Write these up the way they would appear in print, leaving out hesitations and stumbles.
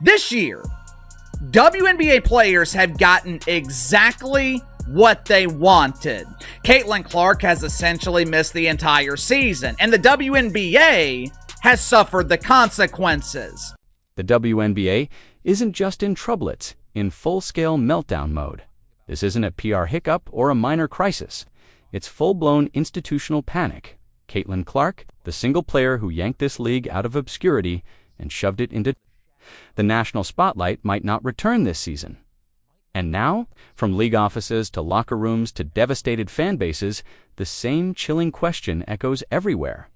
This year, WNBA players have gotten exactly what they wanted. Caitlin Clark has essentially missed the entire season, and the WNBA has suffered the consequences. The WNBA isn't just in trouble, it's in full-scale meltdown mode. This isn't a PR hiccup or a minor crisis. It's full-blown institutional panic. Caitlin Clark, the single player who yanked this league out of obscurity and shoved it into the national spotlight, might not return this season. And now, from league offices to locker rooms to devastated fan bases, the same chilling question echoes everywhere.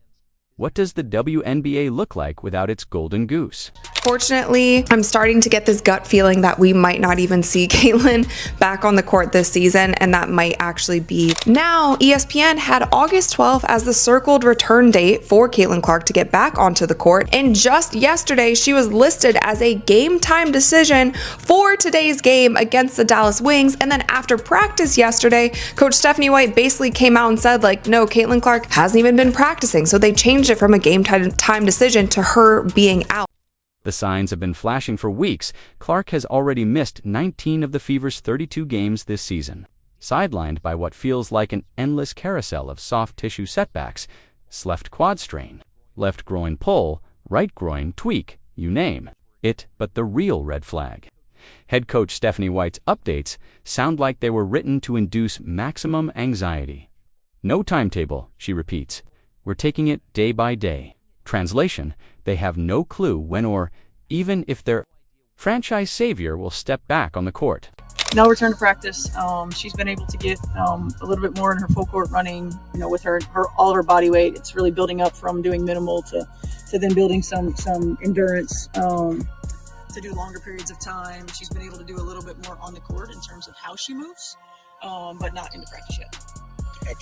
What does the WNBA look like without its golden goose? Fortunately, I'm starting to get this gut feeling that we might not even see Caitlin back on the court this season, and that might actually be now. ESPN had August 12th as the circled return date for Caitlin Clark to get back onto the court, and just yesterday she was listed as a game time decision for today's game against the Dallas Wings. And then after practice yesterday, Coach Stephanie White basically came out and said, like, no, Caitlin Clark hasn't even been practicing, so they changed it from a game time decision to her being out. The signs have been flashing for weeks. Clark has already missed 19 of the Fever's 32 games this season, sidelined by what feels like an endless carousel of soft tissue setbacks: left quad strain, left groin pull, right groin tweak, you name it. But the real red flag. Head coach Stephanie White's updates sound like they were written to induce maximum anxiety. No timetable, she repeats. We're taking it day by day. Translation: they have no clue when or even if their franchise savior will step back on the court. No return to practice. She's been able to get a little bit more in her full court running, with her all of her body weight. It's really building up from doing minimal to then building some endurance to do longer periods of time. She's been able to do a little bit more on the court in terms of how she moves, but not into practice yet.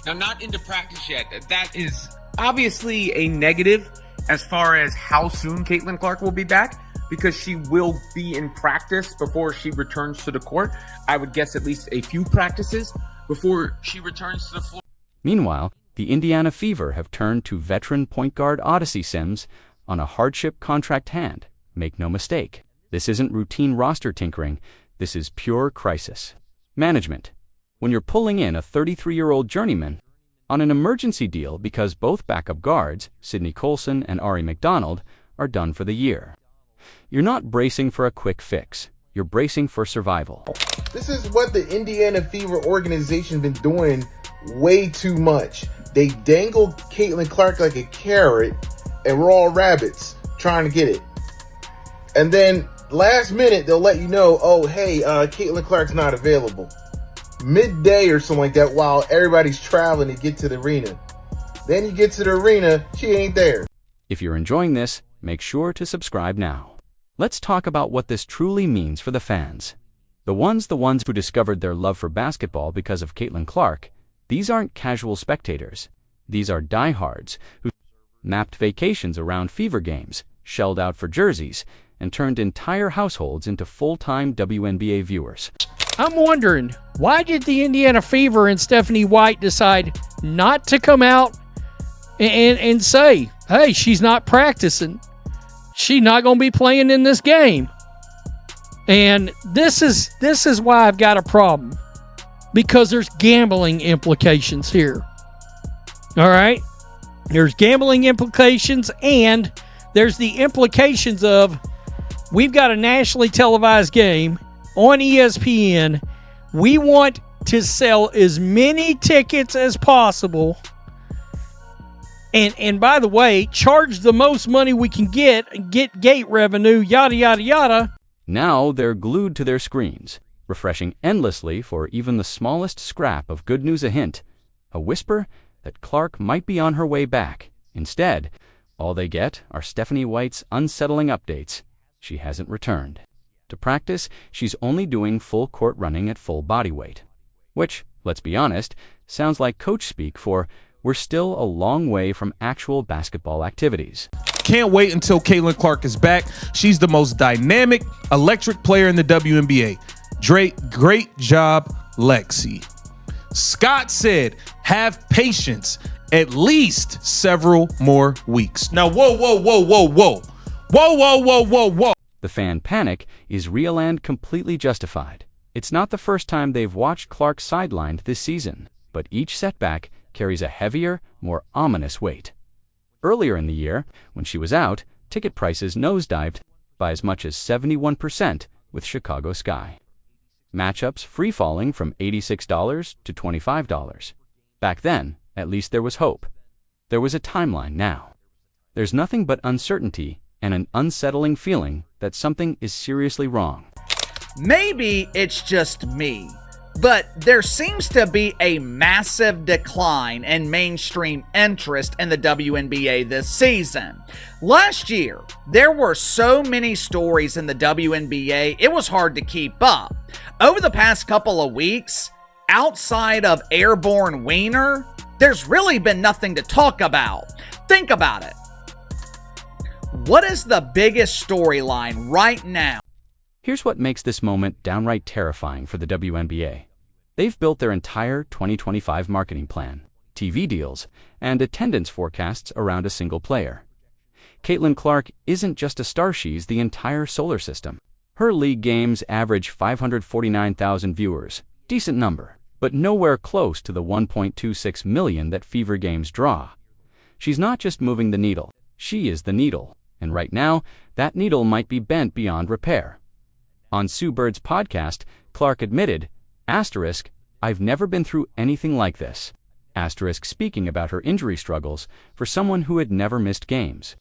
Now, not into practice yet. That is obviously a negative as far as how soon Caitlin Clark will be back, because she will be in practice before she returns to the court. I would guess at least a few practices before she returns to the floor. Meanwhile, the Indiana Fever have turned to veteran point guard Odyssey Sims on a hardship contract hand. Make no mistake, this isn't routine roster tinkering. This is pure crisis management. When you're pulling in a 33-year-old journeyman on an emergency deal because both backup guards, Sydney Colson and Ari McDonald, are done for the year. You're not bracing for a quick fix. You're bracing for survival. This is what the Indiana Fever organization been doing way too much. They dangle Caitlin Clark like a carrot, and we're all rabbits trying to get it. And then last minute, they'll let you know, oh, hey, Caitlin Clark's not available. Midday or something like that, while everybody's traveling to get to the arena. Then you get to the arena, she ain't there. If you're enjoying this, make sure to subscribe now. Let's talk about what this truly means for the fans. The ones who discovered their love for basketball because of Caitlin Clark. These aren't casual spectators. These are diehards who mapped vacations around Fever games, shelled out for jerseys, and turned entire households into full-time WNBA viewers. I'm wondering, why did the Indiana Fever and Stephanie White decide not to come out and say, hey, she's not practicing. She's not going to be playing in this game. And this is why I've got a problem. Because there's gambling implications here. All right? There's gambling implications, and there's the implications of we've got a nationally televised game on ESPN. We want to sell as many tickets as possible. And by the way, charge the most money we can get gate revenue, yada, yada, yada. Now they're glued to their screens, refreshing endlessly for even the smallest scrap of good news, a hint, a whisper that Clark might be on her way back. Instead, all they get are Stephanie White's unsettling updates. She hasn't returned. To practice, she's only doing full court running at full body weight. Which, let's be honest, sounds like coach speak for we're still a long way from actual basketball activities. Can't wait until Caitlin Clark is back. She's the most dynamic, electric player in the WNBA. Great job, Lexi. Scott said, have patience, at least several more weeks. Now, whoa. The fan panic is real and completely justified. It's not the first time they've watched Clark sidelined this season, but each setback carries a heavier, more ominous weight. Earlier in the year, when she was out, ticket prices nosedived by as much as 71% with Chicago Sky. Matchups free-falling from $86 to $25. Back then, at least there was hope. There was a timeline now. There's nothing but uncertainty and an unsettling feeling that something is seriously wrong. Maybe it's just me, but there seems to be a massive decline in mainstream interest in the WNBA this season. Last year, there were so many stories in the WNBA, it was hard to keep up. Over the past couple of weeks, outside of Airborne Wiener, there's really been nothing to talk about. Think about it. What is the biggest storyline right now? Here's what makes this moment downright terrifying for the WNBA. They've built their entire 2025 marketing plan, TV deals, and attendance forecasts around a single player. Caitlin Clark isn't just a star, she's the entire solar system. Her league games average 549,000 viewers, decent number, but nowhere close to the 1.26 million that Fever games draw. She's not just moving the needle, she is the needle, and right now, that needle might be bent beyond repair. On Sue Bird's podcast, Clark admitted, I've never been through anything like this. Speaking about her injury struggles for someone who had never missed games.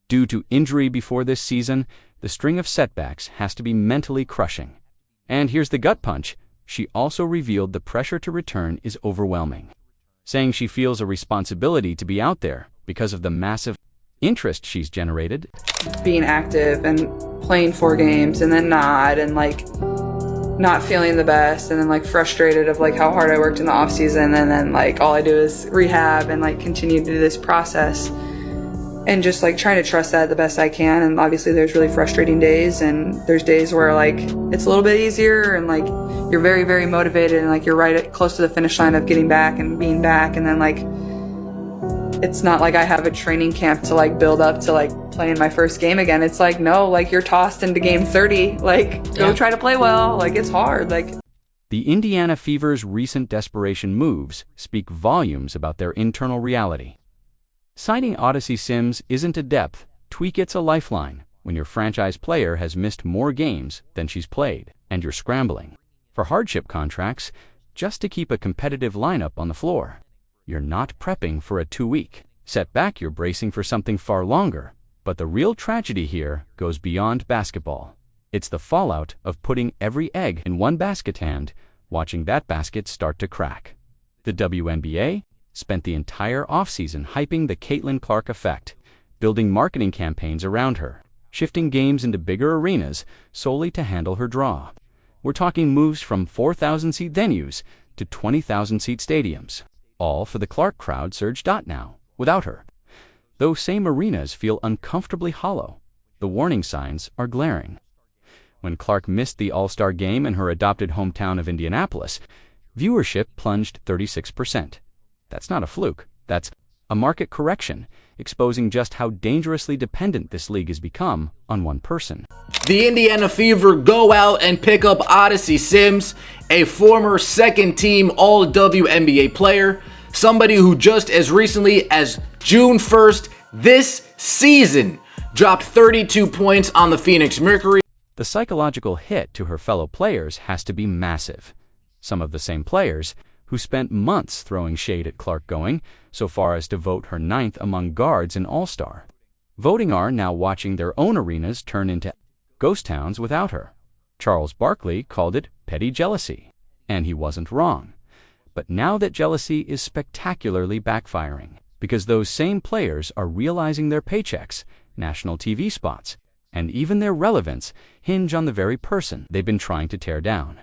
Due to injury before this season, the string of setbacks has to be mentally crushing. And here's the gut punch. She also revealed the pressure to return is overwhelming, saying she feels a responsibility to be out there because of the massive interest she's generated. Being active and playing 4 games and then not, and like not feeling the best, and then like frustrated of like how hard I worked in the off season, and then like all I do is rehab and like continue to do this process, and just like trying to trust that the best I can. And obviously there's really frustrating days, and there's days where like it's a little bit easier and like you're very, very motivated and like you're close to the finish line of getting back and being back, and then like it's not like I have a training camp to like build up to like playing my first game again. It's like, no, like you're tossed into game 30, like go try to play well. Like it's hard. Like the Indiana Fever's recent desperation moves speak volumes about their internal reality. Signing Odyssey Sims isn't a depth, tweak it's a lifeline when your franchise player has missed more games than she's played, and you're scrambling for hardship contracts just to keep a competitive lineup on the floor. You're not prepping for a 2-week setback, you're bracing for something far longer. But the real tragedy here goes beyond basketball. It's the fallout of putting every egg in one basket and watching that basket start to crack. The WNBA spent the entire offseason hyping the Caitlin Clark effect, building marketing campaigns around her, shifting games into bigger arenas solely to handle her draw. We're talking moves from 4,000-seat venues to 20,000-seat stadiums, all for the Clark crowd surged now, without her. Those same arenas feel uncomfortably hollow. The warning signs are glaring. When Clark missed the All-Star game in her adopted hometown of Indianapolis, viewership plunged 36%. That's not a fluke. That's a market correction, exposing just how dangerously dependent this league has become on one person. The Indiana Fever go out and pick up Odyssey Sims, a former second-team All-WNBA player, somebody who just as recently as June 1st this season dropped 32 points on the Phoenix Mercury. The psychological hit to her fellow players has to be massive. Some of the same players who spent months throwing shade at Clark going so far as to vote her 9th among guards in All-Star. Voting are now watching their own arenas turn into ghost towns without her. Charles Barkley called it petty jealousy, and he wasn't wrong. But now that jealousy is spectacularly backfiring, because those same players are realizing their paychecks, national TV spots, and even their relevance hinge on the very person they've been trying to tear down.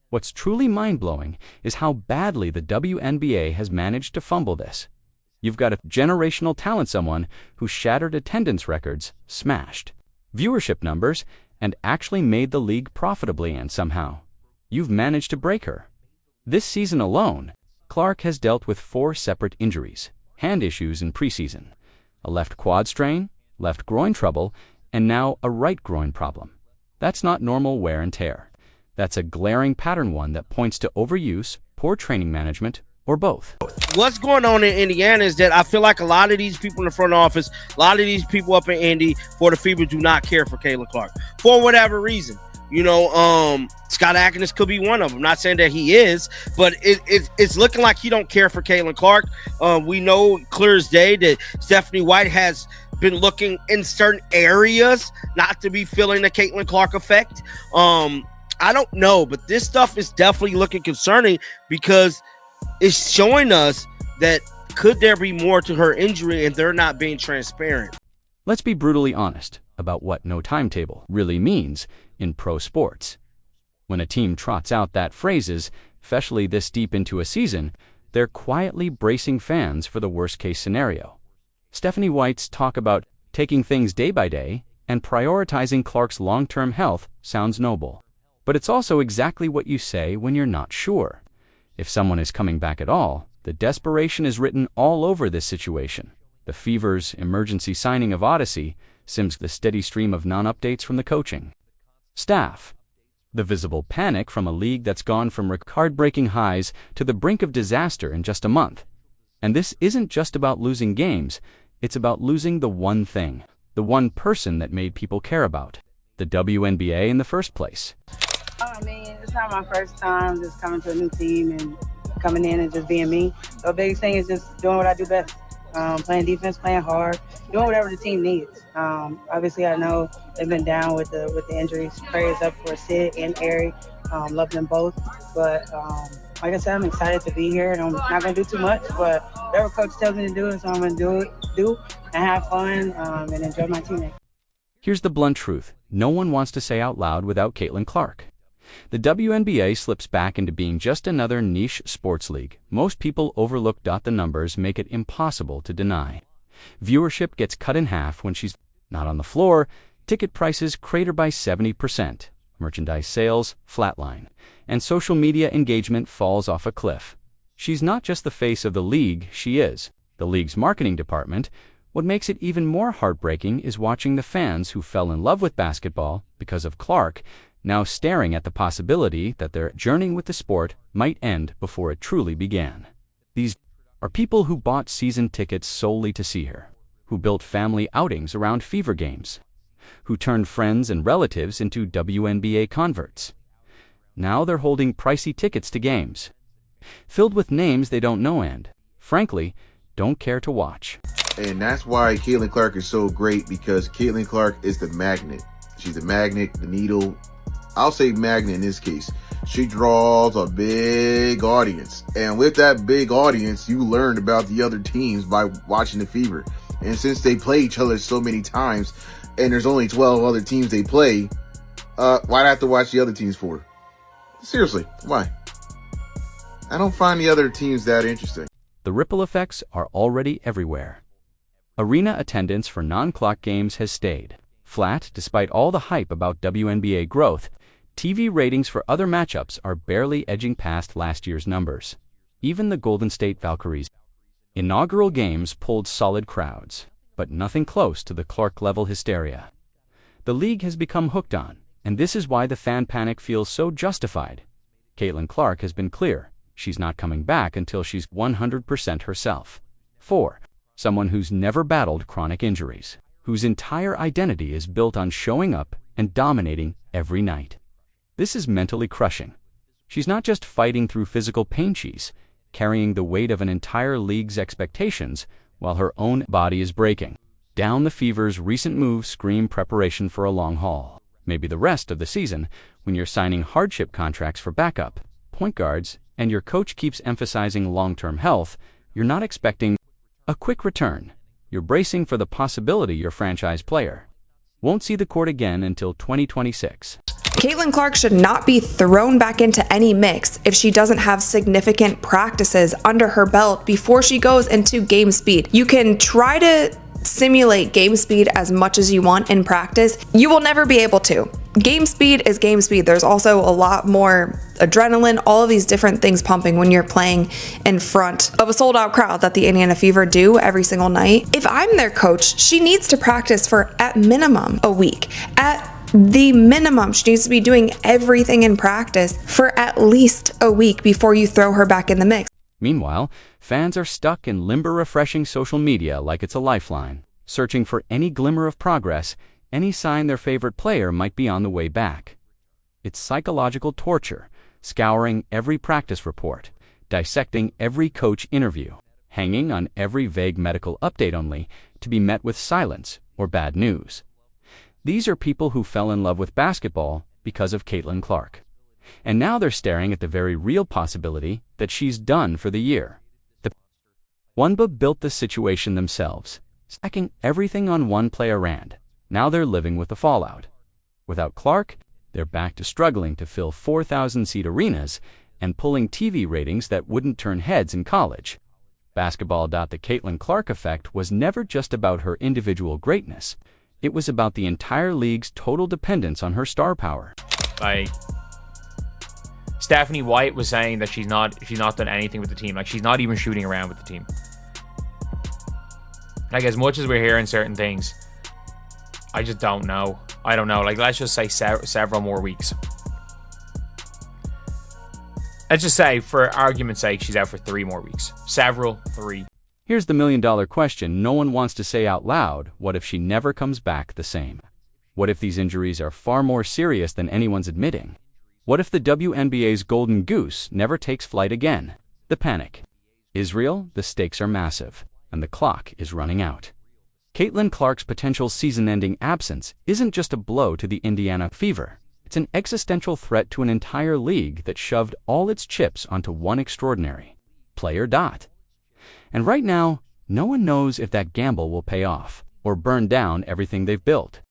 What's truly mind-blowing is how badly the WNBA has managed to fumble this. You've got a generational talent, someone who shattered attendance records, smashed viewership numbers, and actually made the league profitably, and somehow you've managed to break her. This season alone, Clark has dealt with 4 separate injuries, hand issues in preseason, a left quad strain, left groin trouble, and now a right groin problem. That's not normal wear and tear. That's a glaring pattern one that points to overuse, poor training management, or both. What's going on in Indiana is that I feel like a lot of these people in the front office, a lot of these people up in Indy for the Fever do not care for Caitlin Clark for whatever reason. You know, Scott Atkins could be one of them. Not saying that he is, but it's looking like he don't care for Caitlin Clark. We know clear as day that Stephanie White has been looking in certain areas not to be feeling the Caitlin Clark effect. I don't know, but this stuff is definitely looking concerning because it's showing us that could there be more to her injury and they're not being transparent. Let's be brutally honest about what no timetable really means in pro sports. When a team trots out that phrases, especially this deep into a season, they're quietly bracing fans for the worst-case scenario. Stephanie White's talk about taking things day by day and prioritizing Clark's long-term health sounds noble. But it's also exactly what you say when you're not sure. If someone is coming back at all, the desperation is written all over this situation. The Fever's emergency signing of Odyssey sims the steady stream of non-updates from the coaching staff. The visible panic from a league that's gone from record-breaking highs to the brink of disaster in just a month. And this isn't just about losing games, it's about losing the one thing, the one person that made people care about, the WNBA in the first place. I mean, it's not my first time just coming to a new team and coming in and just being me. The biggest thing is just doing what I do best. Playing defense, playing hard, doing whatever the team needs. Obviously, I know they've been down with the injuries. Prayers up for Sid and Ari. Love them both. But like I said, I'm excited to be here, and I'm not going to do too much. But whatever coach tells me to do is what I'm going to do and have fun and enjoy my teammates. Here's the blunt truth. No one wants to say out loud without Caitlin Clark. The WNBA slips back into being just another niche sports league. Most people overlook. The numbers make it impossible to deny. Viewership gets cut in half when she's not on the floor. Ticket prices crater by 70%. Merchandise sales flatline. And social media engagement falls off a cliff. She's not just the face of the league, she is the league's marketing department. What makes it even more heartbreaking is watching the fans who fell in love with basketball because of Clark now staring at the possibility that their journey with the sport might end before it truly began. These are people who bought season tickets solely to see her, who built family outings around Fever games, who turned friends and relatives into WNBA converts. Now they're holding pricey tickets to games, filled with names they don't know and, frankly, don't care to watch. And that's why Caitlin Clark is so great, because Caitlin Clark is the magnet. She's the magnet, the needle. I'll say magnet in this case. She draws a big audience. And with that big audience, you learn about the other teams by watching the Fever. And since they play each other so many times, and there's only 12 other teams they play, why'd I have to watch the other teams for? Seriously, why? I don't find the other teams that interesting. The ripple effects are already everywhere. Arena attendance for non-clock games has stayed flat despite all the hype about WNBA growth. TV ratings for other matchups are barely edging past last year's numbers. Even the Golden State Valkyries' inaugural games pulled solid crowds, but nothing close to the Clark-level hysteria the league has become hooked on, and this is why the fan panic feels so justified. Caitlin Clark has been clear. She's not coming back until she's 100% herself. 4. Someone who's never battled chronic injuries, whose entire identity is built on showing up and dominating every night. This is mentally crushing. She's not just fighting through physical pain, she's carrying the weight of an entire league's expectations while her own body is breaking. Down the Fever's recent moves scream preparation for a long haul. Maybe the rest of the season, when you're signing hardship contracts for backup, point guards, and your coach keeps emphasizing long-term health, you're not expecting a quick return. You're bracing for the possibility your franchise player won't see the court again until 2026. Caitlin Clark should not be thrown back into any mix if she doesn't have significant practices under her belt before she goes into game speed. You can try to simulate game speed as much as you want in practice. You will never be able to. Game speed is game speed. There's also a lot more adrenaline, all of these different things pumping when you're playing in front of a sold out crowd that the Indiana Fever do every single night. If I'm their coach, she needs to practice for at minimum a week. At the minimum, she needs to be doing everything in practice for at least a week before you throw her back in the mix. Meanwhile, fans are stuck in limber refreshing social media like it's a lifeline, searching for any glimmer of progress, any sign their favorite player might be on the way back. It's psychological torture, scouring every practice report, dissecting every coach interview, hanging on every vague medical update only to be met with silence or bad news. These are people who fell in love with basketball because of Caitlin Clark. And now they're staring at the very real possibility that she's done for the year. The WNBA built the situation themselves, stacking everything on one player Rand. Now they're living with the fallout. Without Clark, they're back to struggling to fill 4,000-seat arenas and pulling TV ratings that wouldn't turn heads in college. Basketball. The Caitlin Clark effect was never just about her individual greatness. It was about the entire league's total dependence on her star power. Like, Stephanie White was saying that she's not done anything with the team. Like, she's not even shooting around with the team. Like, as much as we're hearing certain things, I just don't know. I don't know. Like, let's just say several more weeks. Let's just say, for argument's sake, she's out for 3 more weeks. Three. Here's the million-dollar question no one wants to say out loud. What if she never comes back the same? What if these injuries are far more serious than anyone's admitting? What if the WNBA's golden goose never takes flight again? The panic. Israel, the stakes are massive, and the clock is running out. Caitlin Clark's potential season-ending absence isn't just a blow to the Indiana Fever. It's an existential threat to an entire league that shoved all its chips onto one extraordinary player. And right now, no one knows if that gamble will pay off or burn down everything they've built.